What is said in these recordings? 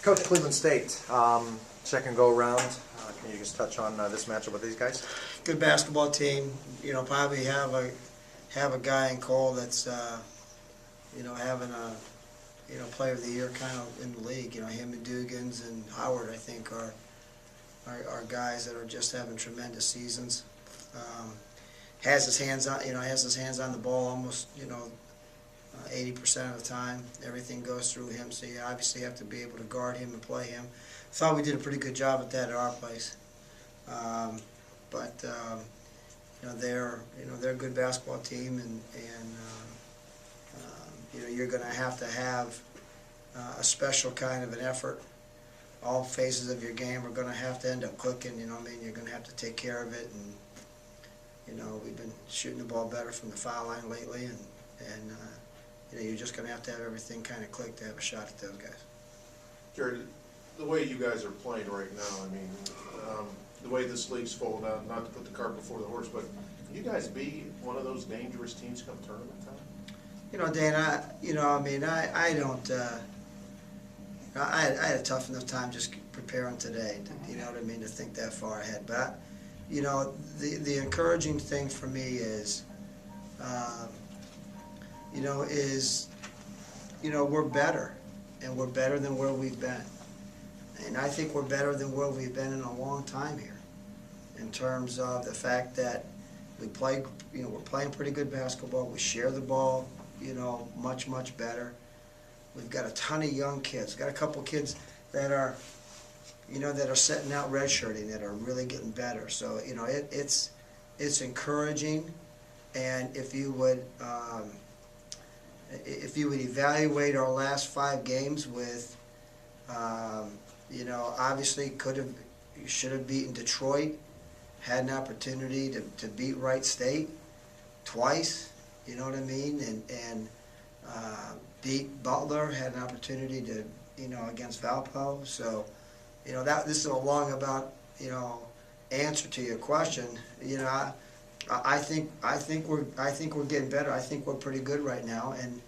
Coach, Cleveland State, second go around. Can you just touch on this matchup with these guys? Good basketball team. You know, probably have a guy in Cole that's you know, having a player of the year kind of in the league. You know, him and Dugans and Howard, I think, are guys that are just having tremendous seasons. Has his hands on the ball almost 80% of the time. Everything goes through him, so you obviously have to be able to guard him and play him. Thought we did a pretty good job at that at our place. They're a good basketball team, and you're going to have a special kind of an effort. All phases of your game are going to have to end up clicking. You know what I mean? You're going to have to take care of it, and we've been shooting the ball better from the foul line lately, and you're just going to have everything kind of click to have a shot at those guys. Jerry, the way you guys are playing right now, I mean, the way this league's folded out, not to put the cart before the horse, but can you guys be one of those dangerous teams come tournament time? You know, Dan, I don't. I had a tough enough time just preparing today. You know what I mean, to think that far ahead. But the encouraging thing for me is, we're better, and we're better than where we've been. And I think we're better than where we've been in a long time here, in terms of the fact that we're playing pretty good basketball. We share the ball, much, much better. We've got a ton of young kids. We've got a couple kids that are setting out redshirting, that are really getting better. So, it's encouraging. And if you would evaluate our last 5 games with, obviously should have beaten Detroit, had an opportunity to beat Wright State twice, you know what I mean, and beat Butler, had an opportunity to, against Valpo. So, this is a long about, answer to your question. I think we're getting better. I think we're pretty good right now, and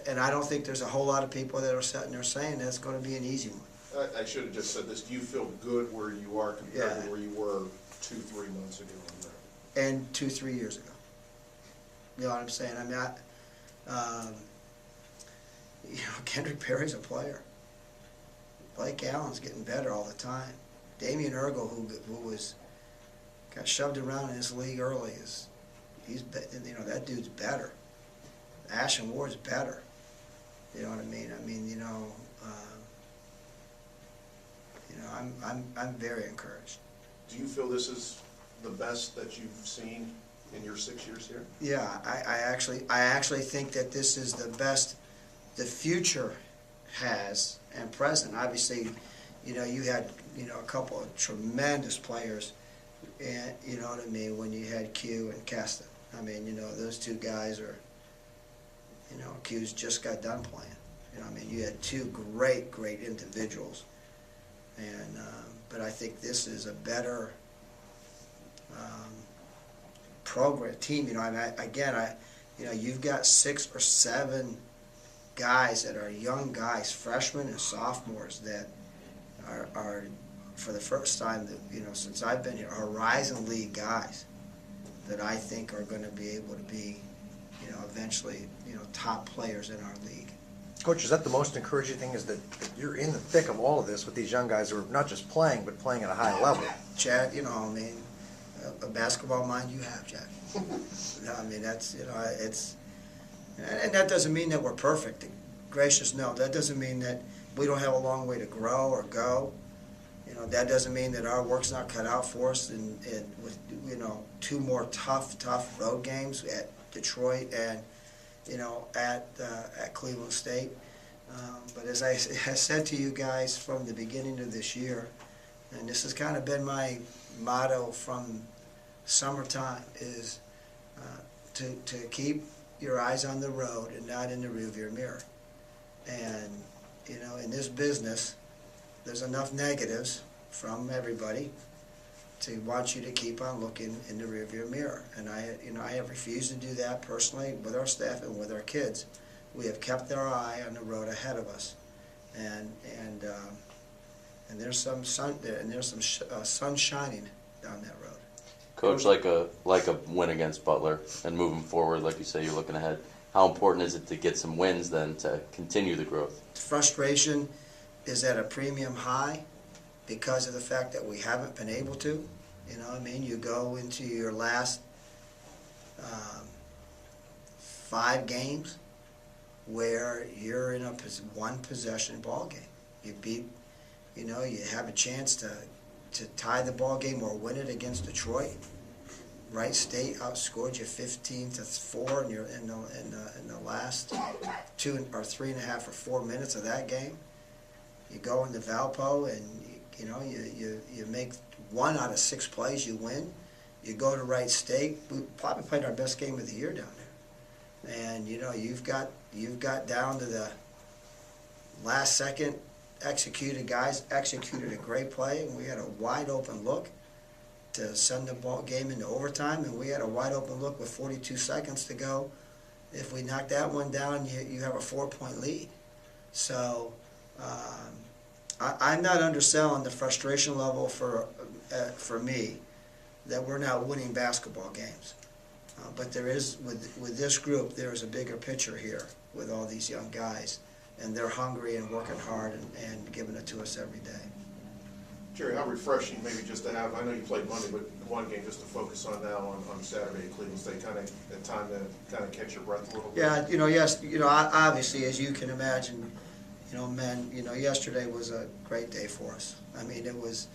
and I don't think there's a whole lot of people that are sitting there saying that's going to be an easy one. I should have just said this. Do you feel good where you are compared to where you were 2-3 months ago? And 2-3 years ago. You know what I'm saying? I mean, Kendrick Perry's a player. Blake Allen's getting better all the time. Damian Ergo, who got shoved around in this league early, that dude's better. Ashton Ward's better. You know what I mean? I'm very encouraged. Do you feel this is the best that you've seen in your 6 years here? Yeah, I actually think that this is the best the future has, and present. Obviously, you had a couple of tremendous players, and you know what I mean, when you had Q and Kesta. I mean, those two guys are, Q's just got done playing. You had 2 great individuals, and but I think this is a better program team. You've got 6 or 7 guys that are young guys, freshmen and sophomores, that are for the first time since I've been here, Horizon League guys that I think are going to be able to be eventually top players in our league. Coach, is that the most encouraging thing, is that you're in the thick of all of this with these young guys who are not just playing, but playing at a high level? Chad, a basketball mind you have, Chad. That's, it's, and that doesn't mean that we're perfect. Gracious, no. That doesn't mean that we don't have a long way to grow or go. That doesn't mean that our work's not cut out for us, and with 2 more tough road games at Detroit and at Cleveland State. But as I said to you guys from the beginning of this year, and this has kind of been my motto from summertime, is to keep your eyes on the road and not in the rearview mirror. And in this business, there's enough negatives from everybody to want you to keep on looking in the rearview mirror. And I have refused to do that personally with our staff and with our kids. we have kept our eye on the road ahead of us, and there's some sun there, and there's some sun shining down that road. Coach, like a win against Butler and moving forward, like you say, you're looking ahead. How important is it to get some wins then to continue the growth? Frustration is at a premium high because of the fact that we haven't been able to. You know what I mean? You go into your last 5 games where you're in a one possession ball game. You beat, you know, you have a chance to tie the ball game or win it against Detroit. Wright State outscored you 15-4 in the last 2 or 3.5 or 4 minutes of that game. You go into Valpo and you make 1 out of 6 plays, you win. You go to Wright State. We probably played our best game of the year down there, and you've got down to the last second. Guys executed a great play, and we had a wide open look to send the ball game into overtime, and we had a wide open look with 42 seconds to go. If we knock that one down, you have a 4-point lead. So I'm not underselling the frustration level for me that we're not winning basketball games. But there is, with this group, there is a bigger picture here with all these young guys, and they're hungry and working hard and giving it to us every day. Jerry, how refreshing maybe just to have, I know you played Monday, but one game just to focus on now on Saturday at Cleveland State, kind of a time to kind of catch your breath a little bit? Yeah, yes, obviously, as you can imagine, men, yesterday was a great day for us. I mean, it was,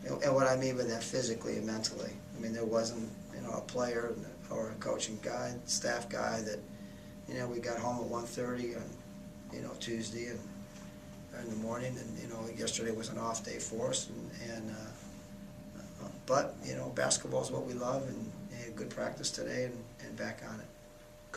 and what I mean by that physically and mentally. I mean, there wasn't, a player or a coaching guy, staff guy that, we got home at 1:30 on, Tuesday and in the morning, and yesterday was an off day for us, but basketball is what we love, and good practice today and back on it.